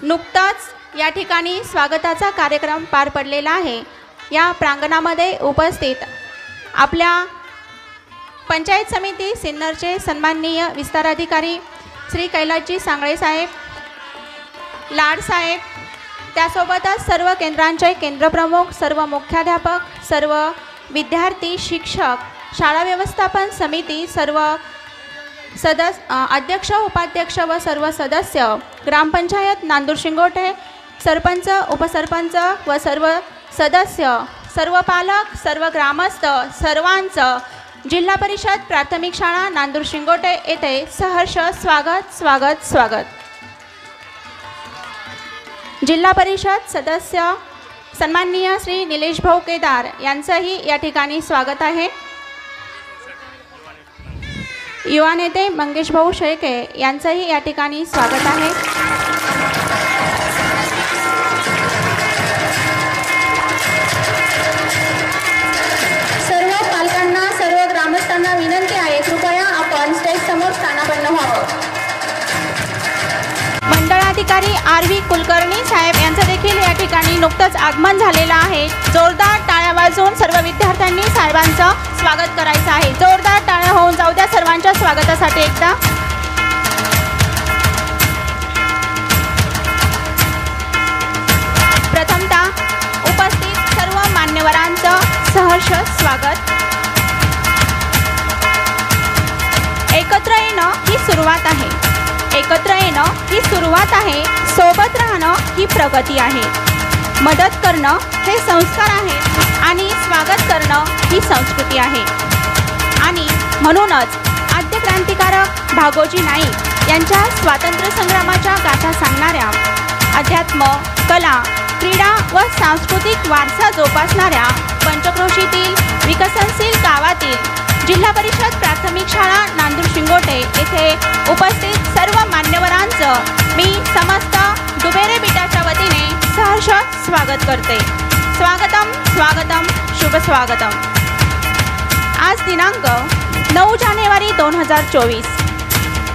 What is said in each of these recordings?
नुकताच या ठिकाणी स्वागताचा कार्यक्रम पार पडलेला आहे। या प्रांगणामध्ये उपस्थित आपल्या पंचायत समिती सिन्नरचे सन्माननीय विस्ताराधिकारी श्री कैलासजी सांगळे साहेब, लाड साहेब, त्यासोबतच सर्व केंद्रांचे केंद्रप्रमुख, सर्व मुख्याध्यापक, सर्व विद्यार्थी, शिक्षक, शाळा व्यवस्थापन समिती, सर्व अध्यक्ष, उपाध्यक्ष व सर्व सदस्य, ग्रामपंचायत नांदूर शिंगोटे, सरपंच, उपसरपंच व सर्व सदस्य, सर्व पालक, सर्व ग्रामस्थ, सर्वांचं जिल्हा परिषद प्राथमिक शाळा नांदूर शिंगोटे येथे सहर्ष स्वागत स्वागत स्वागत। जिल्हा परिषद सदस्य सन्माननीय श्री निलेश भाऊ केदार यांचंही या ठिकाणी स्वागत आहे। युवा नेते मंगेश भाऊ शेळके यांचंही या ठिकाणी स्वागत आहे। सर्व पालकांना, सर्व ग्रामस्थांना विनंती आहे, कृपया आपण स्टेज समोर स्थानापन्न व्हावं। मंडळाधिकारी आर.व्ही. कुलकर्णी साहेब यांचं देखील या ठिकाणी नुकतंच आगमन झालेलं आहे। जोरदार टाळ्या वाजवून सर्व विद्यार्थ्यांनी साहेबांचं स्वागत करायचं आहे। जोरदार टाळ्या होऊन जाऊ द्या सर्वांच्या स्वागतासाठी एकदा। प्रथमतः उपस्थित सर्व मान्यवरांचं सहर्ष स्वागत। एकत्र येणं ही सुरुवात आहे, एकत्र येणं ही सुरुवात आहे, सोबत राहणं ही प्रगती आहे, मदत करणं हे संस्कार आहे आणि स्वागत करणं ही संस्कृती आहे। आणि म्हणूनच आद्य क्रांतिकारक भागोजी नाईक यांच्या स्वातंत्र्य संग्रामाच्या गाथा सांगणाऱ्या, अध्यात्म, कला, क्रीडा व सांस्कृतिक वारसा जोपासणाऱ्या पंचक्रोशीतील विकसनशील गावातील जिल्हा परिषद प्राथमिक शाळा नांदूर शिंगोटे येथे उपस्थित सर्व मान्यवरांचं मी समस्त डुबेरे बीटाच्या वतीने सहर्ष स्वागत करते। स्वागतम स्वागतम शुभ स्वागतम। आज दिनांक 9 जानेवारी 2024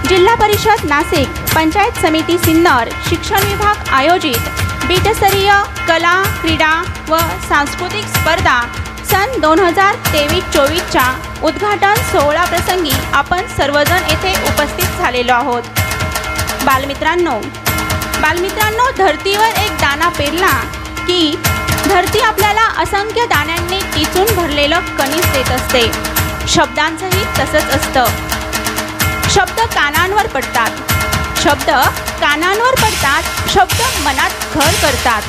जिल्हा परिषद नाशिक पंचायत समिती सिन्नर शिक्षण विभाग आयोजित बीटस्तरीय कला, क्रीडा व सांस्कृतिक स्पर्धा सन 2023-24च्या उद्घाटन सोहळा प्रसंगी आपण सर्वजण येथे उपस्थित झालेलो आहोत। बालमित्रांनो, धरतीवर एक दाणा पेरला की धरती आपल्याला असंख्य दाण्यांनी टिचून भरलेलं कणीस देत असते। शब्दांचंही तसंच असतं। शब्द कानांवर पडतात, शब्द कानांवर पडतात, शब्द मनात घर करतात,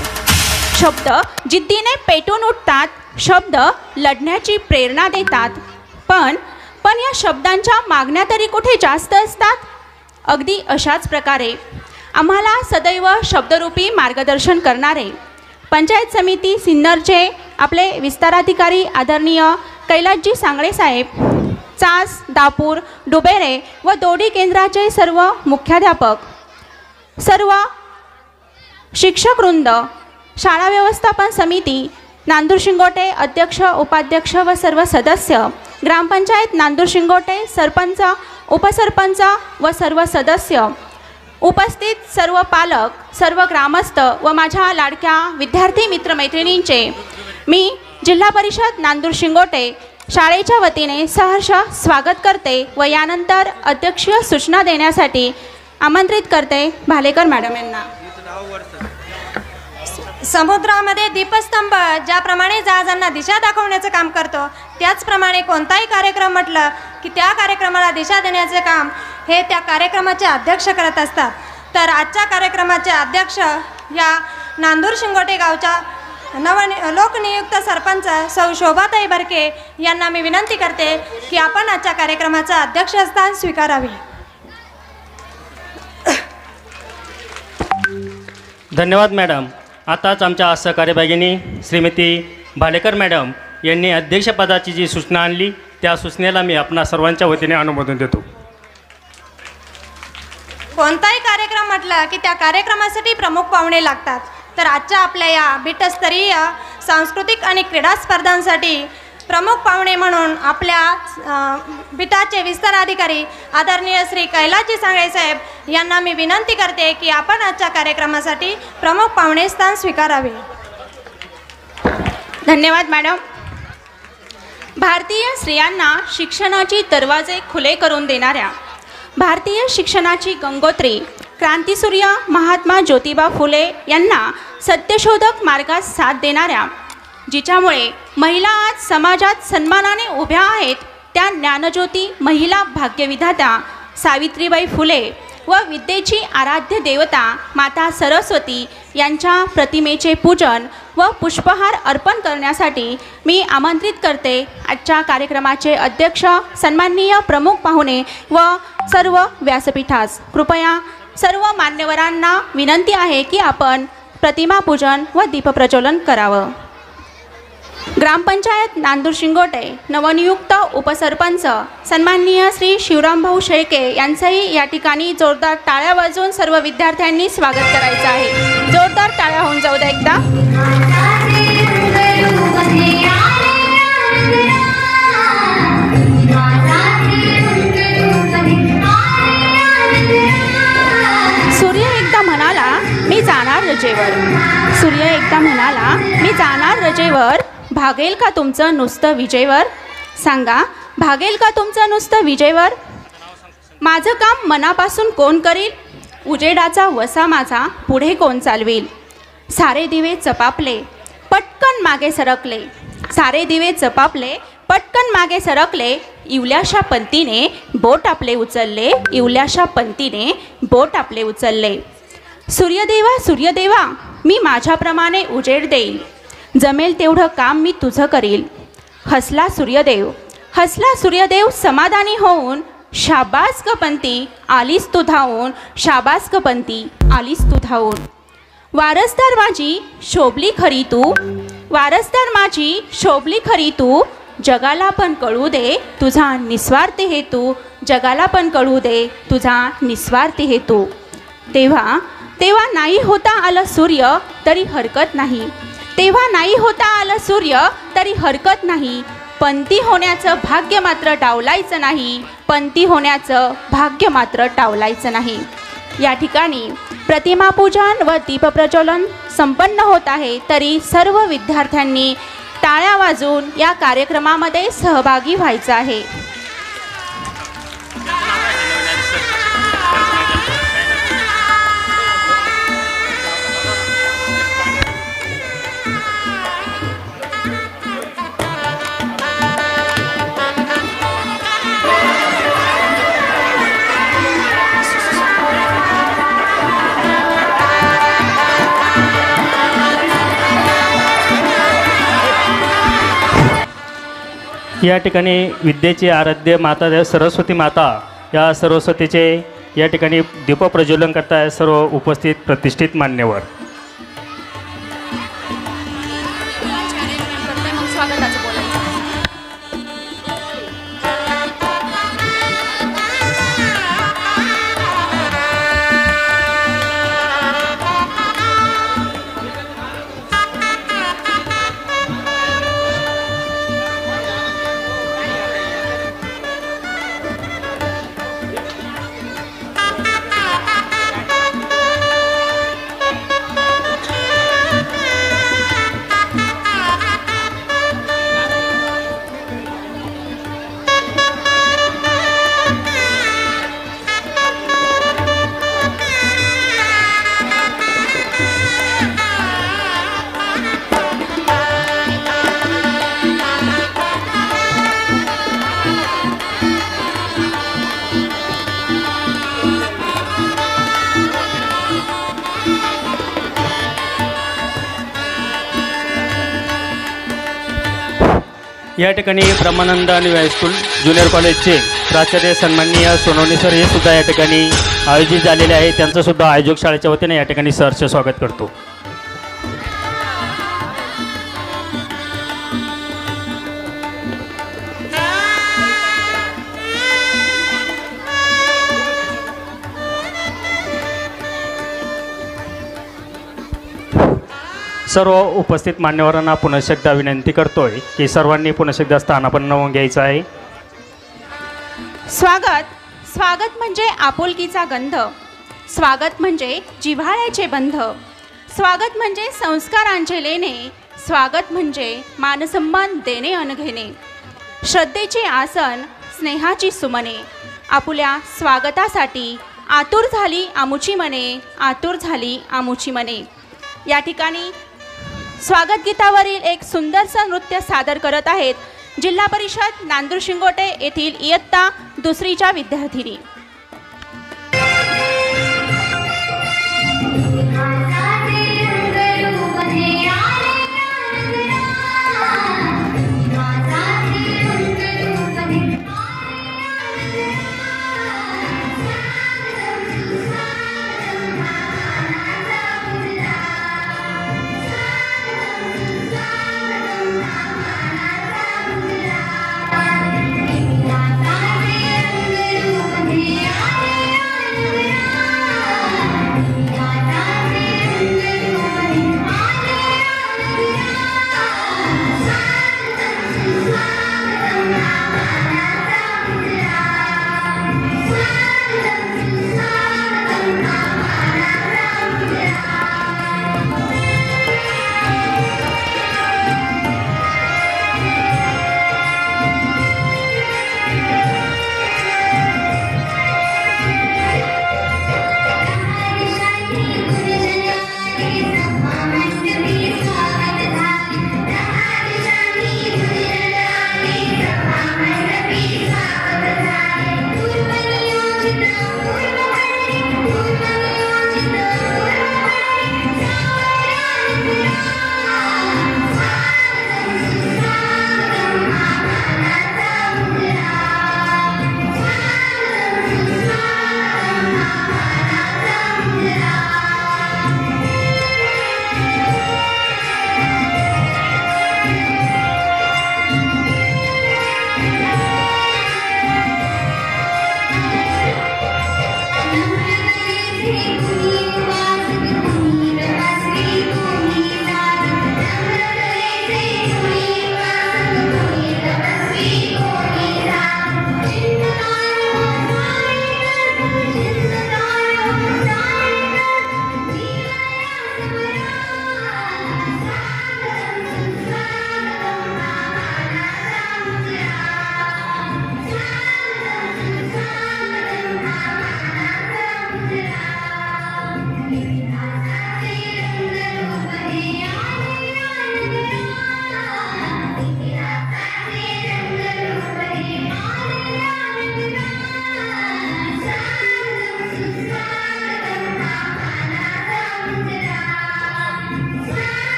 शब्द जिद्दीने पेटून उठतात, शब्द लढण्याची प्रेरणा देतात। पण या शब्दांच्या मागण्या तरी कुठे जास्त असतात? अगदी अशाच प्रकारे आम्हाला सदैव शब्दरूपी मार्गदर्शन करणारे पंचायत समिती सिन्नरचे आपले विस्ताराधिकारी आदरणीय कैलासजी सांगळे साहेब, चास, दापूर, डुबेरे व दोडी केंद्राचे सर्व मुख्याध्यापक, सर्व शिक्षकवृंद, शाळा व्यवस्थापन समिती नांदूर शिंगोटे अध्यक्ष, उपाध्यक्ष व सर्व सदस्य, ग्रामपंचायत नांदूर शिंगोटे, सरपंच, उपसरपंच व सर्व सदस्य, उपस्थित सर्व पालक, सर्व ग्रामस्थ व माझ्या लाडक्या विद्यार्थी मित्रमैत्रिणींचे मी जिल्हा परिषद नांदूर शिंगोटे शाळेच्या वतीने सहर्ष स्वागत करते व यानंतर अध्यक्षीय सूचना देण्यासाठी आमंत्रित करते भालेकर मॅडम यांना। समुद्रामध्ये दीपस्तंभ ज्याप्रमाणे जहाजांना दिशा दाखवण्याचं काम करतो, त्याचप्रमाणे कोणताही कार्यक्रम म्हटलं की त्या कार्यक्रमाला दिशा देण्याचे काम हे त्या कार्यक्रमाचे अध्यक्ष करत असतात। तर आजच्या कार्यक्रमाचे अध्यक्ष या नांदूर शिंगोटे गावच्या लोकनियुक्त सरपंच सौ शोभाताई बरके यांना मी विनंती करते की आपण आजच्या कार्यक्रमाचं अध्यक्षस्थान स्वीकारावे। धन्यवाद मॅडम। आताच आमच्या सहकारी भगिनी श्रीमती भालेकर मॅडम यांनी अध्यक्षपदाची जी सूचना आणली त्या सूचनेला मी आपणा सर्वांच्या वतीने अनुमोदन देतो। कोणताही कार्यक्रम म्हटलं की त्या कार्यक्रमासाठी प्रमुख पाहुणे लागतात। तर आजच्या आपल्या या बीटस्तरीय सांस्कृतिक आणि क्रीडा स्पर्धांसाठी प्रमुख पाहुणे म्हणून आपल्या बिटाचे विस्तार अधिकारी आदरणीय श्री कैलासजी सांगळे साहेब यांना मी विनंती करते की आपण आजच्या कार्यक्रमासाठी प्रमुख पाहुणे स्थान स्वीकारावे. धन्यवाद मॅडम. भारतीय स्त्रियांना शिक्षणाची दरवाजे खुले करून देणाऱ्या, भारतीय शिक्षणाची गंगोत्री, क्रांतिसूर्य महात्मा ज्योतिबा फुले यांना सत्यशोधक मार्गात साथ देणाऱ्या, जिच्यामुळे महिला आज समाजात सन्मानाने उभ्या आहेत, त्या ज्ञानज्योती महिला भाग्यविधात्या सावित्रीबाई फुले व विद्येची आराध्य देवता माता सरस्वती यांच्या प्रतिमेचे पूजन व पुष्पहार अर्पण करण्यासाठी मी आमंत्रित करते आजच्या कार्यक्रमाचे अध्यक्ष सन्माननीय प्रमुख पाहुणे व सर्व व्यासपीठास. कृपया सर्व मान्यवरांना विनंती आहे की आपण प्रतिमा पूजन व दीपप्रज्वलन करावं. ग्रामपंचायत नांदूर शिंगोटे नवनियुक्त उपसरपंच सन्माननीय श्री शिवरामभाऊ शेळके यांचंही या ठिकाणी जोरदार टाळ्या वाजवून सर्व विद्यार्थ्यांनी स्वागत करायचं आहे. जोरदार टाळ्या होऊन जाऊ द्या एकदा. सूर्य एकदा म्हणाला मी जाणार रजेवर, सूर्य एकदा म्हणाला मी जाणार रजेवर, भागेल का तुमचं नुसतं विजेवर? सांगा, भागेल का तुमचं नुसतं विजेवर? माझं काम मनापासून कोण करील? उजेडाचा वसा माझा पुढे कोण चालवेल? सारे दिवे चपापले पटकन मागे सरकले, सारे दिवे चपापले पटकन मागे सरकले, इवल्याशा पंतीने बोट आपले उचलले, इवल्याशा पंतीने बोट आपले उचलले. सूर्यदेवा सूर्यदेवा मी माझ्याप्रमाणे उजेड देईल, जमेल तेवढं काम मी तुझं करील. हसला सूर्यदेव, हसला सूर्यदेव समाधानी होऊन, शाबास ग पंती आलीस तू धावून, शाबास ग पंती आलीस तू धावून. वारसदार माझी शोभली खरी तू, वारसदार माझी शोभली खरी तू, जगाला पण कळू दे तुझा निस्वार्थ हेतू, जगाला पण कळू दे तुझा निस्वार्थ हेतू. तेव्हा तेव्हा नाही होता आलं सूर्य तरी हरकत नाही, तेव्हा नाही होता आलं सूर्य तरी हरकत नाही, पंती होण्याचं भाग्य मात्र टावलायचं नाही, पंती होण्याचं भाग्य मात्र टावलायचं नाही. या ठिकाणी प्रतिमापूजन व दीपप्रज्वलन संपन्न होत आहे, तरी सर्व विद्यार्थ्यांनी टाळ्या वाजवून या कार्यक्रमामध्ये सहभागी व्हायचं आहे. या ठिकाणी विद्येची आराध्य माता सरस्वती माता या सरस्वतीचे या ठिकाणी दीपप्रज्वलन करताय सर्व उपस्थित प्रतिष्ठित मान्यवर. या ठिकाणी ब्रह्मानंद आणि हायस्कूल ज्युनियर कॉलेजचे प्राचार्य सन्माननीय सोनवणे सर हे सुद्धा या ठिकाणी आयोजित झालेले आहे. त्यांचं सुद्धा आयोजक शाळेच्या वतीने या ठिकाणी सरचे स्वागत करतो. सर्व उपस्थित मान्यवरांना पुनश्च एकदा विनंती करतोय की सर्वांनी पुनश्च एकदा स्थानापन्न होऊन घ्यायचं आहे. स्वागत म्हणजे आपुलकीचा गंध, स्वागत म्हणजे जिव्हाळ्याचे बंध, स्वागत म्हणजे संस्कारांचे लेणे, स्वागत म्हणजे मानसन्मान देणे अनघेणे, श्रद्धेचे आसन, स्नेहाची सुमने, आपुल्या स्वागतासाठी आतुर झाली आमुची मने, आतुर झाली आमुची मने. या ठिकाणी स्वागत गीतावरील एक सुंदरसं नृत्य सादर करत आहेत जिल्हा परिषद नांदूर शिंगोटे येथील इयत्ता 2रीच्या विद्यार्थिनी.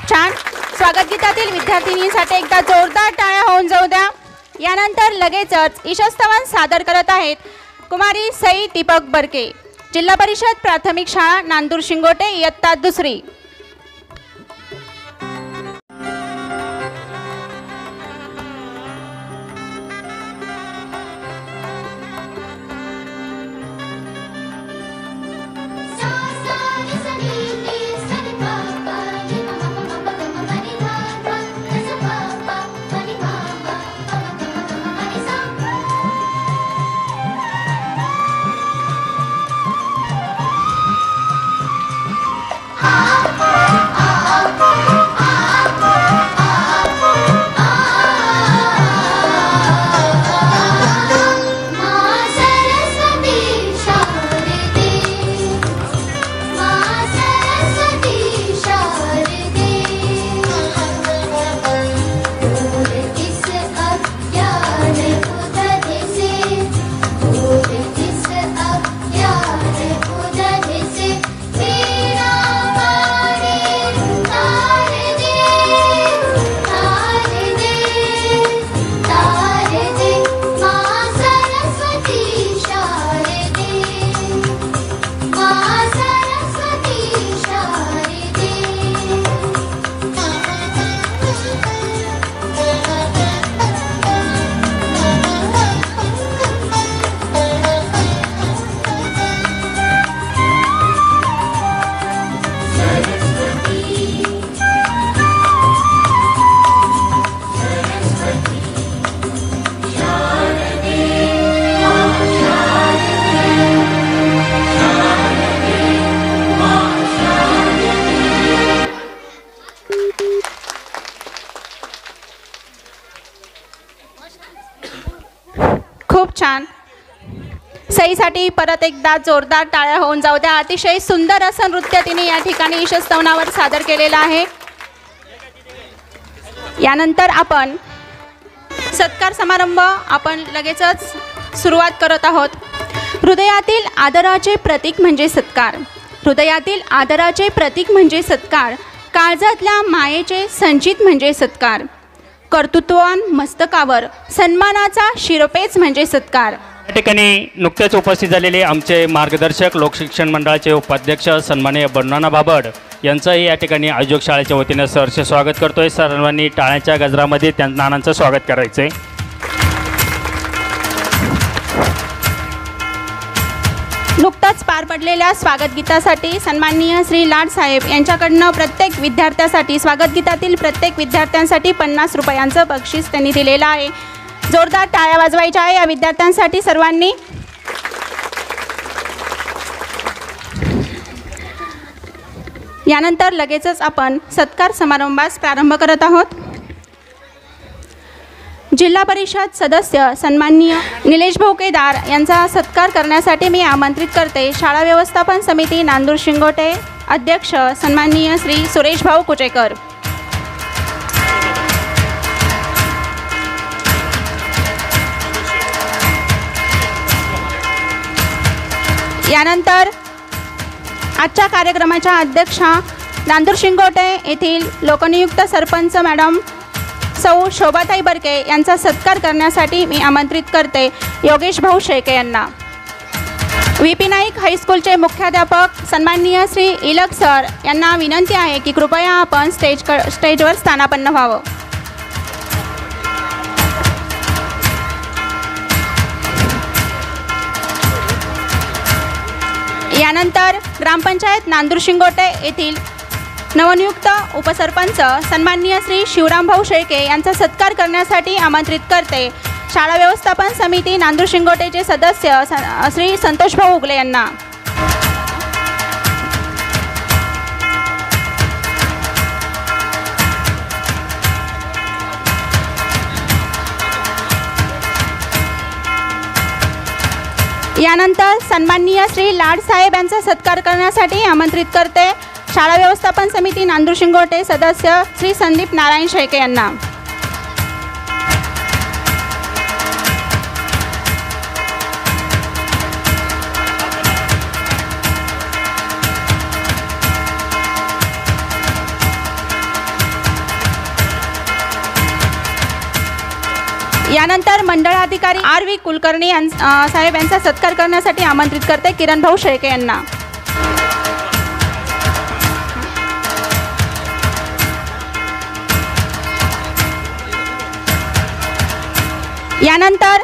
छान. स्वागत गीतातील विद्यार्थिनींसाठी एकदा जोरदार टाळ्या होऊन जाऊ द्या. यानंतर लगेचच ईशस्तवन सादर करत आहेत कुमारी सई दीपक बरके, जिल्हा परिषद प्राथमिक शाळा नांदूर शिंगोटे इयत्ता 2री. Ah सईसाठी परत एकदा जोरदार टाळ्या होऊन जाऊ द्या. अतिशय सुंदर असं नृत्य तिने या ठिकाणी ईशस्तवनावर सादर केलेलं आहे. यानंतर आपण सत्कार समारंभ आपण लगेचच सुरुवात करत आहोत. हृदयातील आदराचे प्रतीक म्हणजे सत्कार. हृदयातील आदराचे प्रतीक म्हणजे सत्कार. काळजातल्या मायेचे संचित म्हणजे सत्कार. कर्तृत्ववान मस्तकावर सन्मानाचा शिरपेच म्हणजे सत्कार. या ठिकाणी नुकतेच उपस्थित झालेले आमचे मार्गदर्शक लोकशिक्षण मंडळाचे उपाध्यक्ष सन्माननीय बंडूनाना भाबड यांचंही या ठिकाणी आयोजक शाळेच्या वतीनं सहर्ष स्वागत करतोय. सर्वांनी टाळ्याच्या गजरामध्ये त्यांना नानांचं स्वागत करायचं आहे. नुकताच पार पडलेल्या स्वागत गीतासाठी सन्माननीय श्री लाडसाहेब यांच्याकडनं प्रत्येक विद्यार्थ्यासाठी स्वागत गीतातील प्रत्येक विद्यार्थ्यांसाठी 50 रुपयांचं बक्षीस त्यांनी दिलेलं आहे. जोरदार टाळ्या वाजवायच्या आहे या विद्यार्थ्यांसाठी सर्वांनी. यानंतर लगेचच आपण सत्कार समारंभास प्रारंभ करत आहोत. जिल्हा परिषद सदस्य सन्माननीय निलेश भाऊ केदार यांचा सत्कार करण्यासाठी मी आमंत्रित करते. शाळा व्यवस्थापन समिती नांदूर शिंगोटे अध्यक्ष सन्माननीय श्री सुरेश भाऊ कुचेकर. यानंतर आजच्या कार्यक्रमाच्या अध्यक्षा नांदूर शिंगोटे येथील लोकनियुक्त सरपंच मॅडम सौ शोभाताई बर्के यांचा सत्कार करण्यासाठी मी आमंत्रित करते योगेश भाऊ शेळके यांना. VP नाईक हायस्कूलचे मुख्याध्यापक सन्माननीय श्री इलक सर यांना विनंती आहे की कृपया आपण स्टेजवर स्थानापन्न व्हावं. यानंतर ग्रामपंचायत नांदूर शिंगोटे येथील नवनियुक्त उपसरपंच सन्माननीय श्री शिवरामभाऊ शेळके यांचा सत्कार करण्यासाठी आमंत्रित करते शाळा व्यवस्थापन समिती नांदूर शिंगोटेचे सदस्य श्री संतोषभाऊ उगले यांना. यानंतर सन्माननीय श्री लाडसाहेब यांचा सत्कार करण्यासाठी आमंत्रित करते शाळा व्यवस्थापन समिती नांदूर शिंगोटे सदस्य श्री संदीप नारायण शेळके यांना. यानंतर मंडळाधिकारी RV कुलकर्णी साहेब यांचा सत्कार करण्यासाठी आमंत्रित करते किरण भाऊ शेळके यांना. यानंतर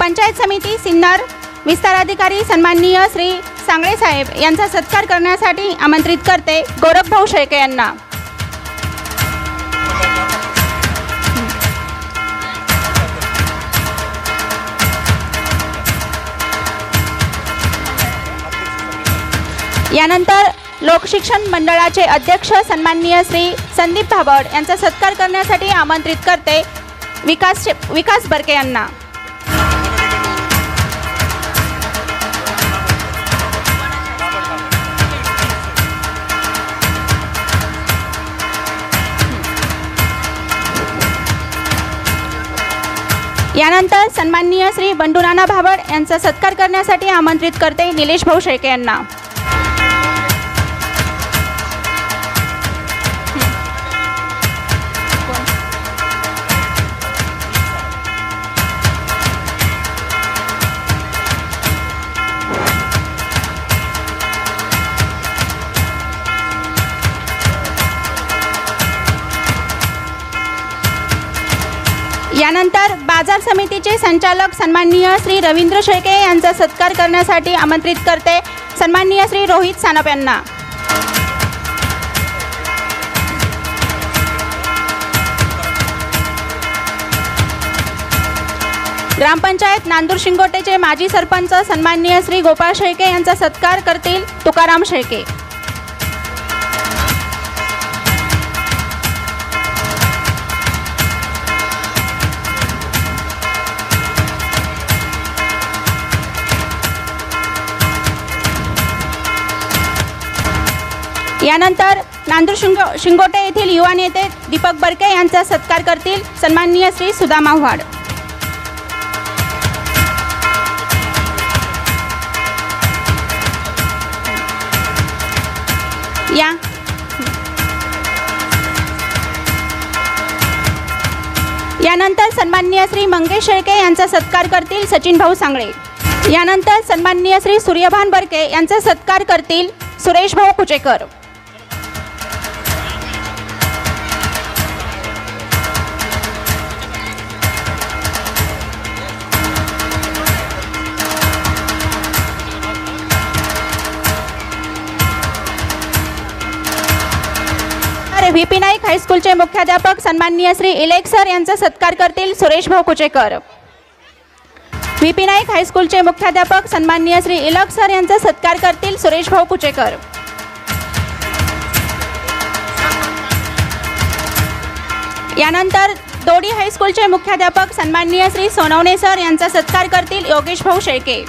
पंचायत समिती सिन्नर विस्ताराधिकारी सन्माननीय श्री सांगळे साहेब यांचा सत्कार करण्यासाठी आमंत्रित करते गौरव भाऊ शेळके यांना. यानंतर लोकशिक्षण मंडळाचे अध्यक्ष सन्माननीय श्री संदीप भाबड यांचा सत्कार करण्यासाठी आमंत्रित करते विकास बर्के यांना. यानंतर सन्माननीय श्री बंडूनाना भाबड यांचा सत्कार करण्यासाठी आमंत्रित करते निलेश भाऊ शेळके यांना. यानंतर बाजार समितीचे संचालक सन्माननीय श्री रवींद्र शेळके यांचा सत्कार करण्यासाठी आमंत्रित करते सन्माननीय श्री रोहित सानप यांना. ग्रामपंचायत नांदूर शिंगोटेचे माजी सरपंच सन्माननीय श्री गोपाळ शेळके यांचा सत्कार करतील तुकाराम शेळके. यानंतर नांदूर शिंगोटे येथील युवा नेते दीपक बर्के यांचा सत्कार करतील सन्माननीय श्री सुदाम आव्हाड. यानंतर सन्माननीय श्री मंगेश शेळके यांचा सत्कार करतील सचिन भाऊ सांगळे. यानंतर सन्माननीय श्री सूर्यभान बर्के यांचा सत्कार करतील सुरेश भाऊ कुचेकर. व्ही.पी. नाईक हायस्कूलचे मुख्याध्यापक सन्माननीय श्री इलेक सर यांचा सत्कार करतील सुरेश भाऊ कुचेकर. व्ही.पी. नाईक हायस्कूलचे मुख्याध्यापक सन्माननीय श्री इलक सर यांचा सत्कार करतील सुरेश भाऊ कुचेकर. यानंतर दोडी हायस्कूलचे मुख्याध्यापक सन्माननीय श्री सोनवणे सर यांचा सत्कार करतील योगेश भाऊ शेळके.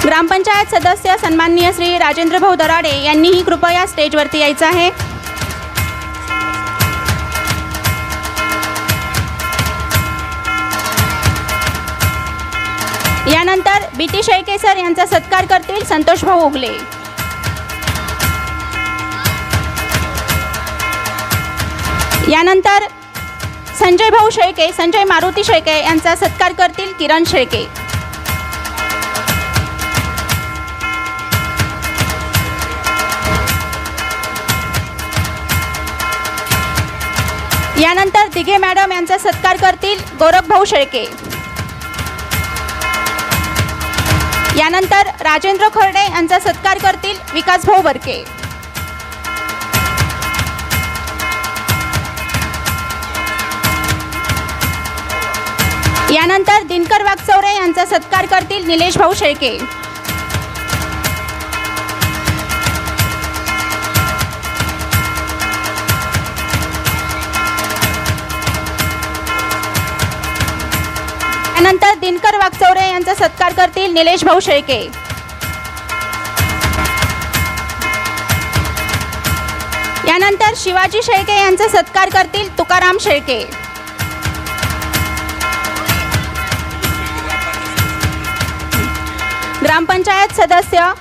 ग्रामपंचायत सदस्य सन्माननीय श्री राजेंद्र भाऊ दराडे यांनीही कृपया स्टेजवरती यायचं आहे. यानंतर बीटी शेळके सर यांचा सत्कार करतील संतोष भाऊ उगले. यानंतर संजय भाऊ शेळके संजय मारुती शेळके यांचा सत्कार करतील किरण शेळके. यानंतर दिघे मॅडम यांचा सत्कार करतील गोरख भाऊ शेळके. यानंतर राजेंद्र खर्डे यांचा सत्कार करतील विकास भाऊ बर्के. यानंतर दिनकर वागचौरे यांचा सत्कार करतील निलेश भाऊ शेळके. यानंतर दिनकर वागचौरे यांचा सत्कार करतील निलेश भाऊ शेळके. यानंतर शिवाजी शेळके यांचा सत्कार करतील तुकाराम शेळके. ग्रामपंचायत सदस्य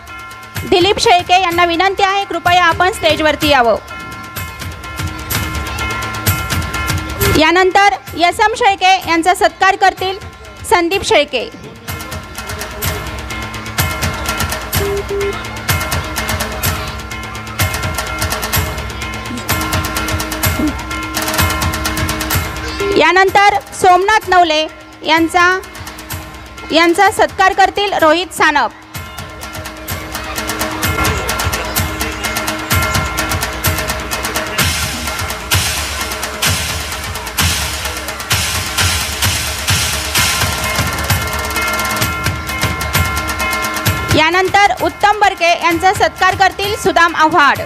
दिलीप शेळके यांना विनंती आहे कृपया आपण स्टेजवरती यावं. यानंतर यसम शेळके यांचा सत्कार करतील संदीप शेळके. यानंतर सोमनाथ नवले यांचा सत्कार करतील रोहित सानप. यानंतर उत्तम बर्के यांचा सत्कार करतील सुदाम आव्हाड.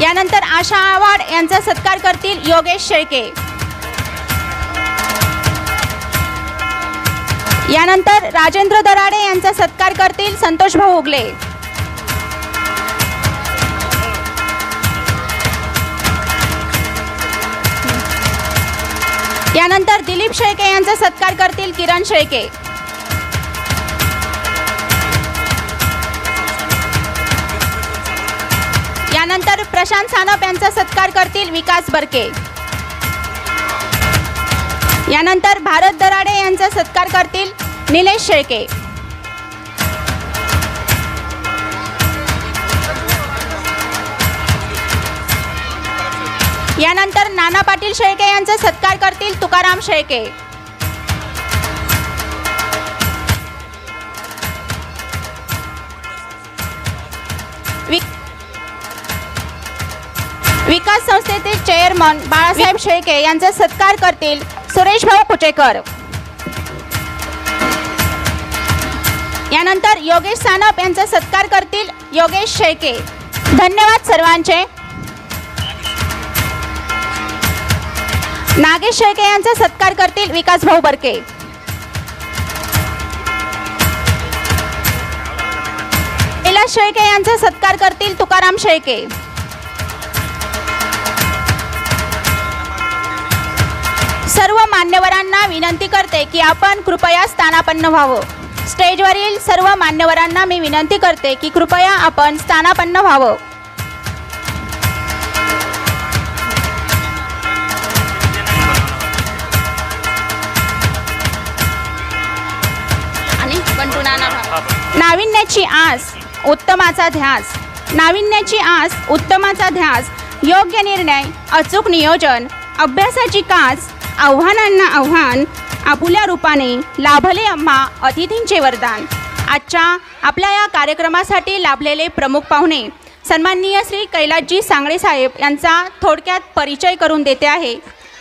यानंतर आशा आव्हाड यांचा सत्कार करतील योगेश शेळके. यानंतर राजेंद्र दराडे यांचा सत्कार करतील संतोष भाऊ उगले. यानंतर दिलीप शेळके यांचा सत्कार करतील किरण शेळके. यानंतर प्रशांत सानप यांचा सत्कार करतील विकास बर्के. यानंतर भारत दराडे यांचा सत्कार करतील निलेश शेळके. यानंतर नाना पाटील शेळके यांचा सत्कार करतील तुकाराम शेळके. विकास संस्थेचे चेअरमन बाळासाहेब शेळके यांचा सत्कार करतील सुरेश भाऊ कुचेकर. यानंतर योगेश सानप यांचा सत्कार करतील योगेश शेळके. धन्यवाद सर्वांचे. नागेश शेळके यांचा सत्कार करतील विकास भाऊ बरके. कैलास शेळके यांचा सत्कार करतील तुकाराम शेळके. सर्व मान्यवरांना विनंती करते की आपण कृपया स्थानापन्न व्हावं. स्टेजवरील सर्व मान्यवरांना मी विनंती करते की कृपया आपण स्थानापन्न व्हावं. नाविन्याची आस उत्तमाचा ध्यास. नाविन्याची आस उत्तमाचा ध्यास. योग्य निर्णय अचूक नियोजन अभ्यासाची कास. आव्हानांना आव्हान आपुल्या रूपाने लाभले आम्हा अतिथींचे वरदान. आजच्या आपल्या या कार्यक्रमासाठी लाभलेले प्रमुख पाहुणे सन्माननीय श्री कैलासजी सांगळे साहेब यांचा थोडक्यात परिचय करून देते आहे.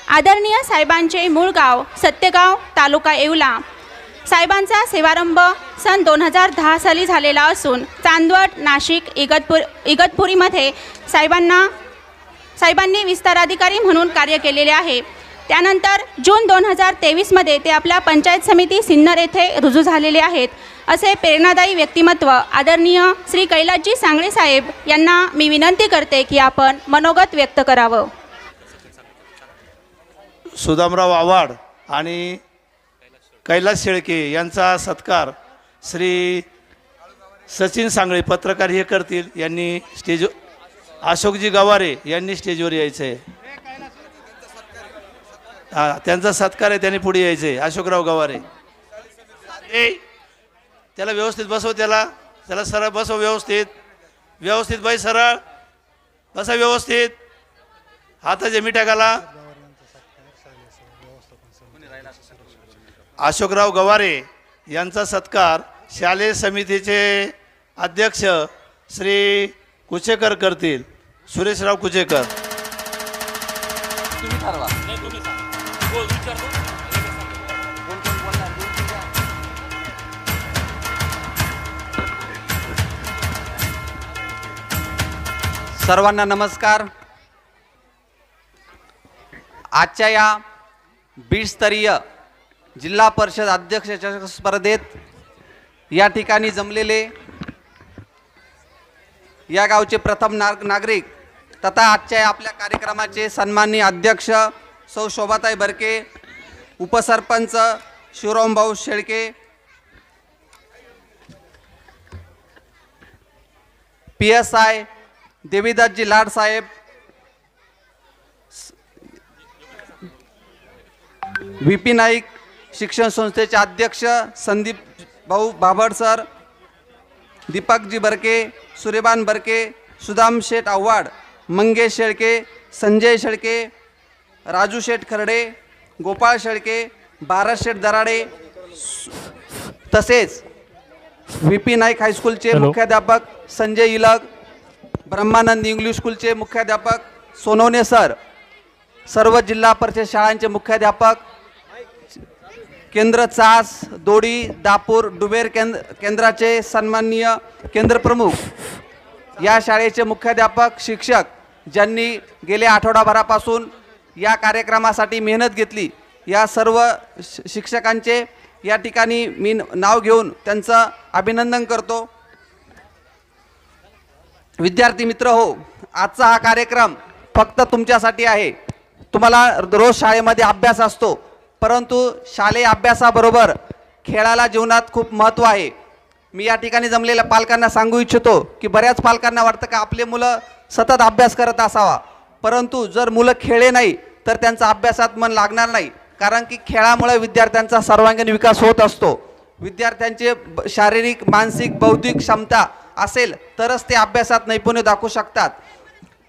आदरणीय साहेबांचे मूळ गाव सत्यगाव तालुका येवला. साहेबांचा सेवारंभ सन 2010 साली झालेला असून चांदवड नाशिक इगतपुरीमध्ये साहेबांनी विस्ताराधिकारी म्हणून कार्य केलेले आहे. त्यानंतर जून 2023मध्ये ते आपल्या पंचायत समिती सिन्नर येथे रुजू झालेले आहेत. असे प्रेरणादायी व्यक्तिमत्व आदरणीय श्री कैलासजी सांगळे साहेब यांना मी विनंती करते की आपण मनोगत व्यक्त करावं. सुदामराव आव्हाड आणि कैलास शेळके यांचा सत्कार श्री सचिन सांगळे पत्रकार हे करतील. यांनी स्टेज अशोकजी गवारे यांनी स्टेजवर यायचं आहे. हां, त्यांचा सत्कार आहे, त्यांनी पुढे यायचं आहे. अशोकराव गवारे त्याला व्यवस्थित बसव. त्याला सरळ बसव. व्यवस्थित बाई सरळ बसा. व्यवस्थित हाताच्या मिठ्या घाला. अशोकराव गवारे यांचा सत्कार शालेय समितीचे अध्यक्ष श्री कुचेकर करतील. सुरेशराव कुचेकर. सर्वांना नमस्कार. आजच्या या 20 स्तरीय जिल्हा परिषद अध्यक्ष स्पर्धेत या ठिकाणी जमलेले या गावचे प्रथम नागरिक तथा आजच्या आपल्या कार्यक्रमाचे सन्माननीय अध्यक्ष सौ शोभाताई बरके, उपसरपंच शिवरामभाऊ शेळके, PSI देवीदासजी लाडसाहेब, VP नाईक शिक्षण संस्थेचे अध्यक्ष संदीप भाऊ बाभड सर, दीपकजी बरके, सूर्यबान बरके, सुदाम शेठ आव्हाड, मंगेश शेळके, संजय शेळके, राजू शेठ खर्डे, गोपाळ शेळके, भारत शेठ दराडे, तसेच VP नाईक हायस्कूलचे मुख्याध्यापक संजय इलग, ब्रह्मानंद इंग्लिश स्कूलचे मुख्याध्यापक सोनवणे सर, सर्व जिल्हा परिषद शाळांचे मुख्याध्यापक, केंद्र चास दोडी दापूर डुबेर केंद्राचे सन्माननीय केंद्र प्रमुख, या शाळेचे मुख्याध्यापक शिक्षक ज्यांनी गेल्या आठवडाभरापासून या कार्यक्रमासाठी मेहनत घेतली, या सर्व शिक्षकांचे या ठिकाणी मी नाव घेऊन त्यांचं अभिनंदन करतो. विद्यार्थी मित्र हो, आजचा हा कार्यक्रम फक्त तुमच्यासाठी आहे. तुम्हाला रोज शाळेमध्ये अभ्यास असतो, परंतु शालेय अभ्यासाबरोबर खेळाला जीवनात खूप महत्त्व आहे. मी या ठिकाणी जमलेल्या पालकांना सांगू इच्छितो की बऱ्याच पालकांना वाटतं का आपले मुलं सतत अभ्यास करत असावा, परंतु जर मुलं खेळले नाही तर त्यांचा अभ्यासात मन लागणार नाही. कारण की खेळामुळे विद्यार्थ्यांचा सर्वांगीण विकास होत असतो. विद्यार्थ्यांचे शारीरिक मानसिक बौद्धिक क्षमता असेल तरच ते अभ्यासात नैपुण्य दाखवू शकतात.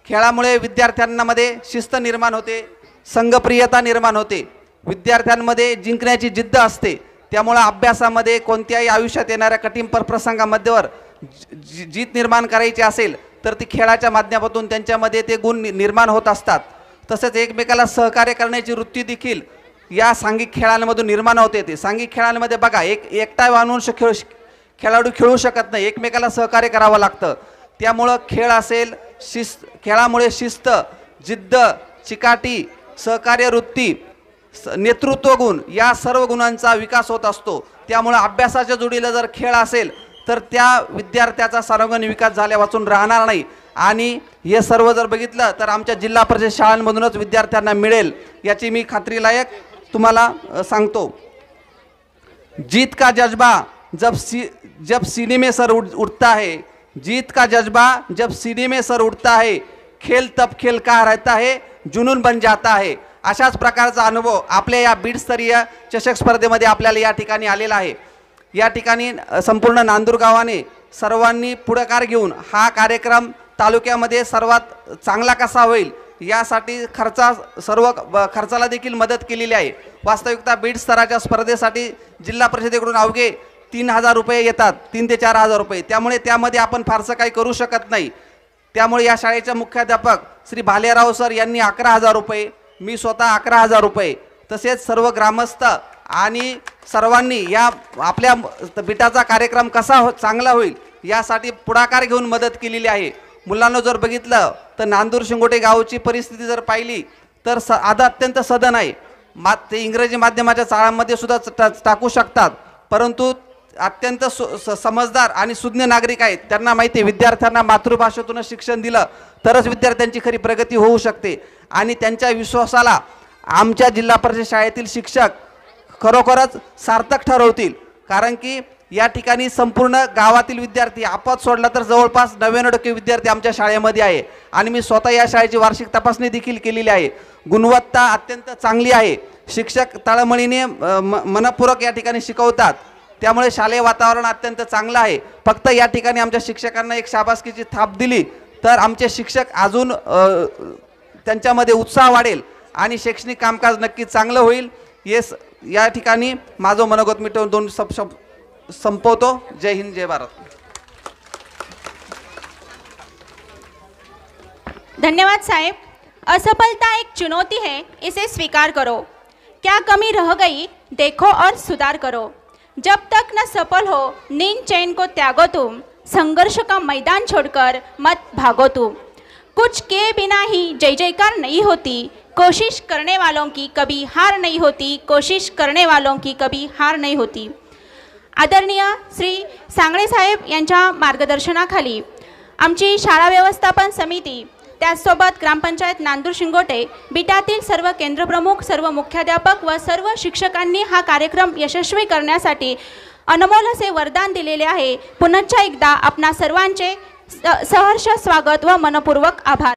खेळामुळे विद्यार्थ्यांमध्ये शिस्त निर्माण होते, संघप्रियता निर्माण होते, विद्यार्थ्यांमध्ये जिंकण्याची जिद्द असते. त्यामुळे अभ्यासामध्ये कोणत्याही आयुष्यात येणाऱ्या कठीण प्रसंगांमध्येवर जीत निर्माण करायची असेल तर ती खेळाच्या माध्यमातून त्यांच्यामध्ये ते गुण निर्माण होत असतात. तसेच एकमेकाला सहकार्य करण्याची वृत्ती देखील या सांघिक खेळांमधून निर्माण होते. ते सांघिक खेळांमध्ये बघा, एकटा मानून खेळाडू खेळू शकत नाही, एकमेकाला सहकार्य करावं लागतं. त्यामुळं खेळ असेल खेळामुळे शिस्त, जिद्द, चिकाटी, सहकार्य वृत्ती, नेतृत्व गुण या सर्व गुणांचा विकास होत असतो। त्यामुळे अभ्यासाच्या जोडीला जर खेळ असेल तर त्या विद्यार्थ्याचा सर्वांगीण विकास झाल्यापासून राहणार नाही। आणि हे सर्व जर बघितलं तर आमच्या जिल्हा परिषद शाळांमधूनच विद्यार्थ्यांना मिळेल याची मी खात्रीलायक तुम्हाला सांगतो। जीत का जज्बा जब सीने में सर उठता है, जीत का जज्बा जब सीने में सर उठता है, खेल तब खेल का रहता है, जुनून बन जाता है। अशाच प्रकारचा अनुभव आपल्या या बीड स्तरीय चषक स्पर्धेमध्ये आपल्याला या ठिकाणी आलेला आहे। या ठिकाणी संपूर्ण नांदूर गावाने सर्वांनी पुढाकार घेऊन हा कार्यक्रम तालुक्यामध्ये सर्वात चांगला कसा होईल यासाठी खर्चाला देखील मदत केलेली आहे। वास्तविकता बीड स्तराच्या स्पर्धेसाठी जिल्हा परिषदेकडून अवघे 3,000 रुपये येतात, 3 ते 4,000 रुपये। त्यामुळे त्यामध्ये आपण फारसं काही करू शकत नाही। त्यामुळे या शाळेचे मुख्याध्यापक श्री भालेराव सर यांनी 11,000 रुपये, मी स्वतः 11,000 रुपये, तसेच सर्व ग्रामस्थ आणि सर्वांनी या आपल्या बीटाचा कार्यक्रम कसा चांगला होईल यासाठी पुढाकार घेऊन मदत केलेली आहे। मुलांना जर बघितलं तर नांदूर शिंगोटे गावची परिस्थिती जर पाहिली तर अत्यंत सदन आहे। ते इंग्रजी माध्यमाच्या शाळांमध्ये सुद्धा टाकू शकतात, परंतु अत्यंत समजदार आणि सुज्ञ नागरिक आहेत। त्यांना माहिती आहे विद्यार्थ्यांना मातृभाषेतून शिक्षण दिलं तरच विद्यार्थ्यांची खरी प्रगती होऊ शकते। आणि त्यांच्या विश्वासाला आमच्या जिल्हा परिषद शाळेतील शिक्षक खरोखरच सार्थक ठरवतील, कारण की या ठिकाणी संपूर्ण गावातील विद्यार्थी आपत सोडला तर जवळपास 99% विद्यार्थी आमच्या शाळेमध्ये आहे। आणि मी स्वतः या शाळेची वार्षिक तपासणी देखील केलेली आहे। गुणवत्ता अत्यंत चांगली आहे, शिक्षक तळमळीने मनपूर्वक या ठिकाणी शिकवतात, त्यामुळे शालेय वातावरण अत्यंत चांगलं आहे। फक्त या ठिकाणी आमच्या शिक्षकांना एक शाबासकीची थाप दिली तर आमचे शिक्षक अजून त्यांच्यामध्ये उत्साह वाढेल आणि शैक्षणिक कामकाज नक्कीच चांगलं होईल। या ठिकाणी माझं मनोगत मिटवून 2 शब्द संपवतो। जय हिंद, जय भारत। धन्यवाद साहेब। असफलता एक चुनौती है, इसे स्वीकार करो। क्या कमी रह गई देखो और सुधार करो। जब तक न सफल हो नींद चैन को त्यागो तुम, संघर्ष का मैदान छोड़कर मत भागो तुम। कुछ किए बिना ही जय जयकार नहीं होती, कोशिश करने वालों की कभी हार नहीं होती, कोशिश करने वालों की कभी हार नहीं होती। आदरणीय श्री सांगळे साहेब यांच्या मार्गदर्शनाखाली आमची शाळा व्यवस्थापन समिती, त्याचसोबत ग्रामपंचायत नांदूर शिंगोटे, बीटातील सर्व केंद्रप्रमुख, सर्व मुख्याध्यापक व सर्व शिक्षकांनी हा कार्यक्रम यशस्वी करण्यासाठी अनमोल असे वरदान दिलेले आहे। पुनश्च एकदा आपणा सर्वांचे सहर्ष स्वागत व मनपूर्वक आभार।